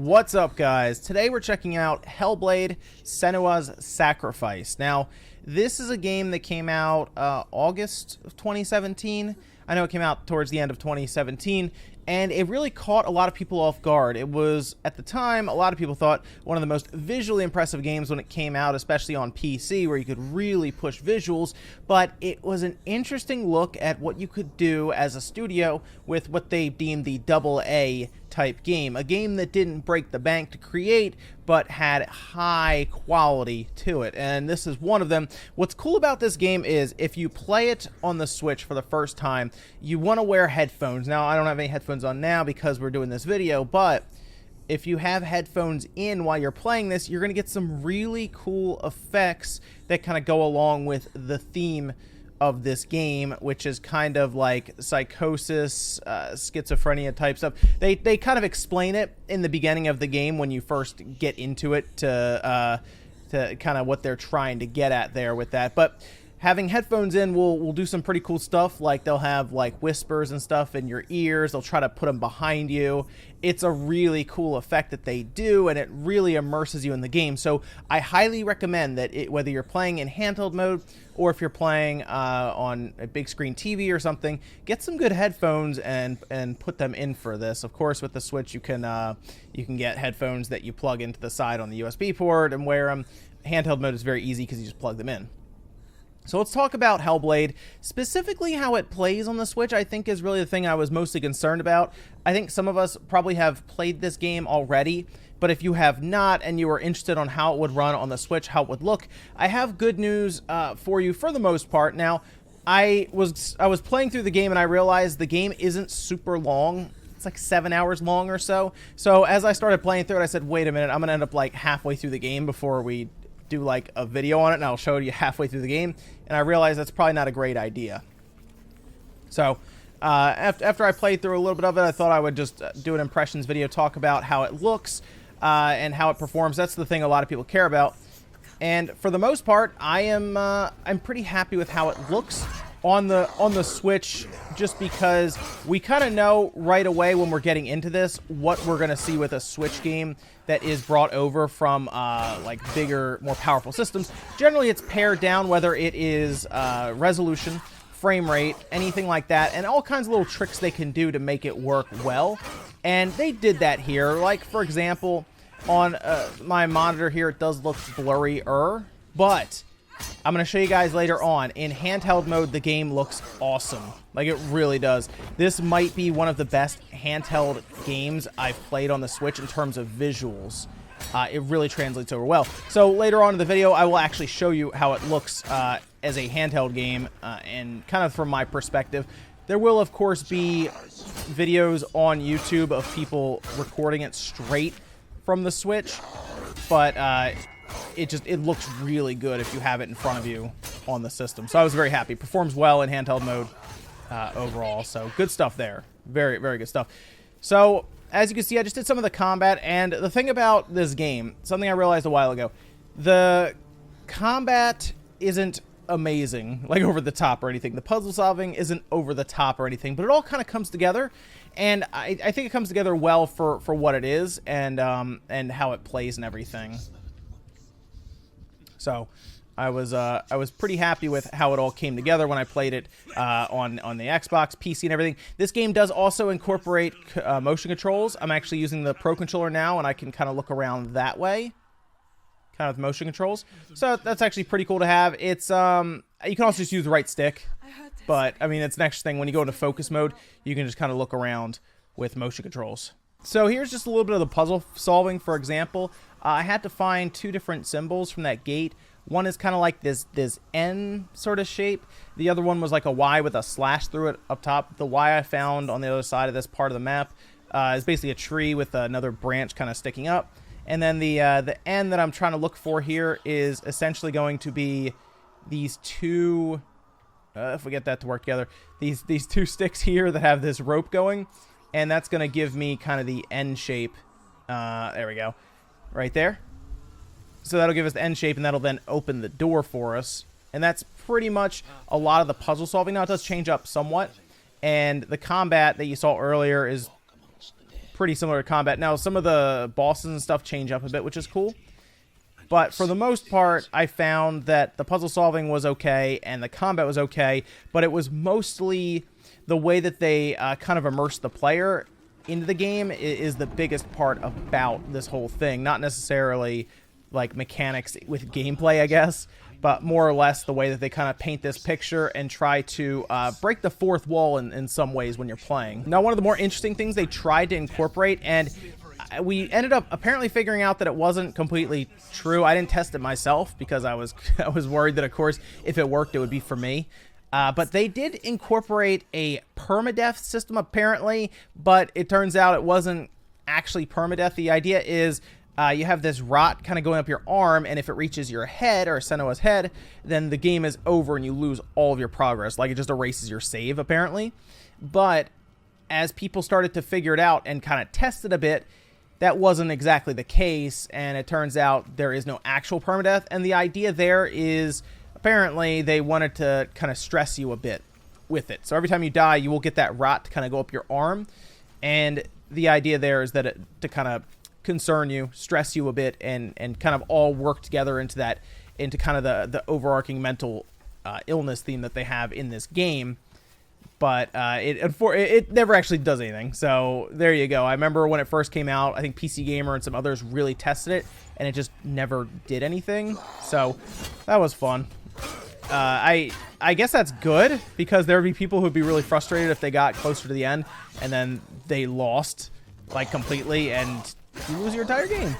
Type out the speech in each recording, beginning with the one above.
What's up, guys? Today we're checking out Hellblade: Senua's Sacrifice. Now, this is a game that came out August of 2017. I know it came out towards the end of 2017, and it really caught a lot of people off guard. It was, at the time, a lot of people thought one of the most visually impressive games when it came out, especially on PC, where you could really push visuals, but it was an interesting look at what you could do as a studio with what they deemed the AA type game. A game that didn't break the bank to create, but had high quality to it, and this is one of them. What's cool about this game is if you play it on the Switch for the first time, you want to wear headphones. Now, I don't have any headphones on now because we're doing this video, but if you have headphones in while you're playing this, you're going to get some really cool effects that kind of go along with the theme of this game, which is kind of like psychosis, schizophrenia type stuff. They kind of explain it in the beginning of the game when you first get into it to kind of what they're trying to get at there with that. But having headphones in will do some pretty cool stuff. Like they'll have like whispers and stuff in your ears. They'll try to put them behind you. It's a really cool effect that they do, and it really immerses you in the game. So I highly recommend that whether you're playing in handheld mode or if you're playing on a big screen TV or something, get some good headphones and put them in for this. Of course, with the Switch, you can get headphones that you plug into the side on the USB port and wear them. Handheld mode is very easy because you just plug them in. So let's talk about Hellblade. Specifically how it plays on the Switch, I think, is really the thing I was mostly concerned about. I think some of us probably have played this game already, but if you have not and you are interested on how it would run on the Switch, how it would look, I have good news for you for the most part. Now, I was playing through the game and I realized the game isn't super long. It's like 7 hours long or so. So as I started playing through it, I said, wait a minute, I'm going to end up like halfway through the game before we do like a video on it, and I'll show you halfway through the game, and I realized that's probably not a great idea. So after I played through a little bit of it, I thought I would just do an impressions video, talk about how it looks and how it performs. That's the thing a lot of people care about, and for the most part, I'm pretty happy with how it looks on the Switch, just because we kind of know right away when we're getting into this what we're going to see with a Switch game that is brought over from like bigger, more powerful systems. Generally, it's pared down, whether it is resolution, frame rate, anything like that, and all kinds of little tricks they can do to make it work well. And they did that here. Like, for example, on my monitor here, it does look blurrier, but I'm going to show you guys later on. In handheld mode, the game looks awesome. Like, it really does. This might be one of the best handheld games I've played on the Switch in terms of visuals. It really translates over well. So later on in the video, I will actually show you how it looks as a handheld game and kind of from my perspective. There will, of course, be videos on YouTube of people recording it straight from the Switch, but it looks really good if you have it in front of you on the system. So I was very happy. Performs well in handheld mode overall. So good stuff there. Very, very good stuff. So as you can see, I just did some of the combat. And the thing about this game, something I realized a while ago, the combat isn't amazing, like over the top or anything. The puzzle solving isn't over the top or anything, but it all kind of comes together. And I think it comes together well for what it is and how it plays and everything. So I was pretty happy with how it all came together when I played it on the Xbox, PC, and everything. This game does also incorporate motion controls. I'm actually using the Pro Controller now, and I can kind of look around that way, kind of with motion controls. So that's actually pretty cool to have. It's you can also just use the right stick, but I mean, it's the next thing. When you go into focus mode, you can just kind of look around with motion controls. So here's just a little bit of the puzzle solving. For example, I had to find two different symbols from that gate. One is kind of like this N sort of shape. The other one was like a Y with a slash through it up top. The Y I found on the other side of this part of the map is basically a tree with another branch kind of sticking up. And then the N that I'm trying to look for here is essentially going to be these two, if we get that to work together, these two sticks here that have this rope going. And that's going to give me kind of the N shape. There we go. Right there. So that'll give us the N shape, and that'll then open the door for us. And that's pretty much a lot of the puzzle solving. Now, it does change up somewhat. And the combat that you saw earlier is pretty similar to combat. Now, some of the bosses and stuff change up a bit, which is cool. But for the most part, I found that the puzzle solving was okay and the combat was okay, but it was mostly the way that they kind of immersed the player into the game is the biggest part about this whole thing. Not necessarily like mechanics with gameplay, I guess, but more or less the way that they kind of paint this picture and try to break the fourth wall in some ways when you're playing. Now, one of the more interesting things they tried to incorporate, and we ended up apparently figuring out that it wasn't completely true. I didn't test it myself because I was worried that, of course, if it worked, it would be for me. But they did incorporate a permadeath system, apparently, but it turns out it wasn't actually permadeath. The idea is you have this rot kind of going up your arm, and if it reaches your head, or Senua's head, then the game is over and you lose all of your progress. Like, it just erases your save, apparently. But as people started to figure it out and kind of test it a bit, that wasn't exactly the case, and it turns out there is no actual permadeath, and the idea there is apparently they wanted to kind of stress you a bit with it. So every time you die, you will get that rot to kind of go up your arm, and the idea there is that it to kind of concern you, stress you a bit, and kind of all work together into kind of the overarching mental illness theme that they have in this game. But it never actually does anything. So there you go. I remember when it first came out, I think PC Gamer and some others really tested it, and it just never did anything. So that was fun. I guess that's good, because there would be people who would be really frustrated if they got closer to the end and then they lost like completely and you lose your entire game.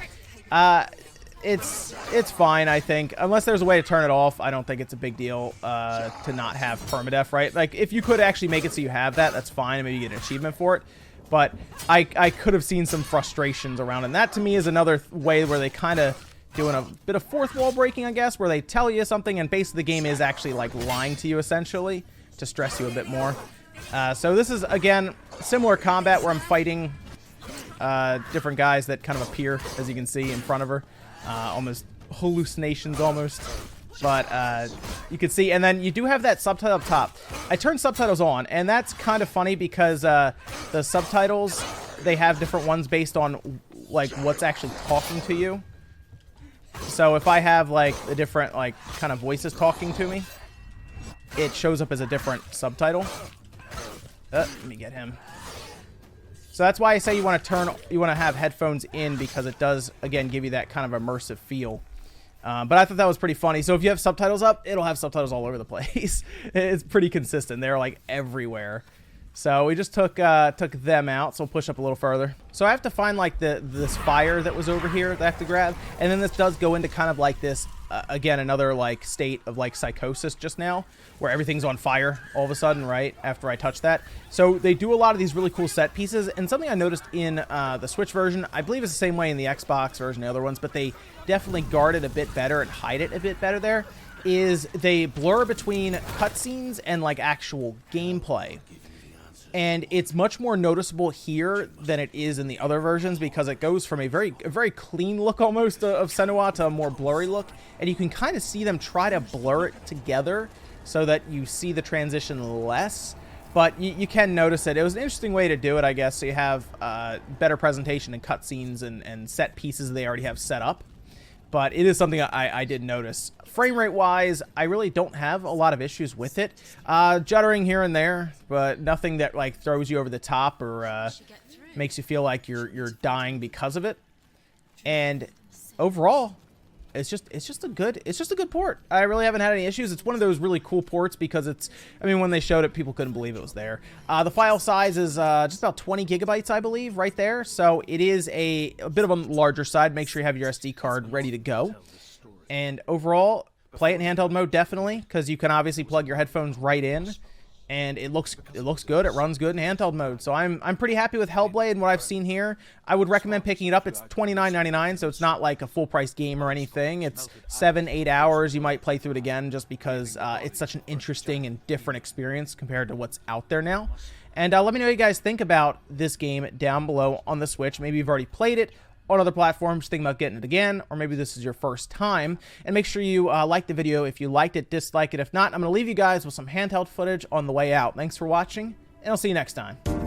It's fine, I think. Unless there's a way to turn it off, I don't think it's a big deal to not have permadeath, right? Like, if you could actually make it so you have that, that's fine, and maybe you get an achievement for it. But I could have seen some frustrations around it. And that, to me, is another way where they kind of doing a bit of fourth wall breaking, I guess, where they tell you something, and basically the game is actually, like, lying to you, essentially, to stress you a bit more. So this is, again, similar combat where I'm fighting different guys that kind of appear, as you can see, in front of her. Almost hallucinations, almost. But you can see, and then you do have that subtitle up top. I turned subtitles on, and that's kind of funny because the subtitles, they have different ones based on like what's actually talking to you. So if I have like the different like kind of voices talking to me, it shows up as a different subtitle. Let me get him. So that's why I say you want to have headphones in, because it does, again, give you that kind of immersive feel. But I thought that was pretty funny. So if you have subtitles up, it'll have subtitles all over the place. It's pretty consistent. They're like everywhere. So we just took them out. So we'll push up a little further. So I have to find like this fire that was over here that I have to grab. And then this does go into kind of like this, again, another like state of like psychosis just now, where everything's on fire all of a sudden, right after I touch that. So they do a lot of these really cool set pieces, and something I noticed in the Switch version, I believe it's the same way in the Xbox version, the other ones, but they definitely guard it a bit better and hide it a bit better there, is they blur between cutscenes and like actual gameplay. And it's much more noticeable here than it is in the other versions, because it goes from a very clean look almost of Senua to a more blurry look, and you can kind of see them try to blur it together so that you see the transition less. But you can notice it. It was an interesting way to do it, I guess. So you have better presentation and cutscenes and set pieces they already have set up. But it is something I did notice. Frame rate wise, I really don't have a lot of issues with it. Juddering here and there, but nothing that like throws you over the top or makes you feel like you're dying because of it. And overall, it's just a good port. I really haven't had any issues. It's one of those really cool ports because I mean, when they showed it, people couldn't believe it was there. The file size is just about 20 gigabytes, I believe, right there. So it is a bit of a larger side. Make sure you have your SD card ready to go. And overall, play it in handheld mode, definitely, because you can obviously plug your headphones right in. And it looks good. It runs good in handheld mode. So I'm pretty happy with Hellblade and what I've seen here. I would recommend picking it up. It's $29.99, so it's not like a full price game or anything. It's 7-8 hours. You might play through it again just because it's such an interesting and different experience compared to what's out there now. And let me know what you guys think about this game down below on the Switch. Maybe you've already played it on other platforms, thinking about getting it again, or maybe this is your first time. And make sure you like the video if you liked it, dislike it if not. I'm going to leave you guys with some handheld footage on the way out. Thanks for watching, and I'll see you next time.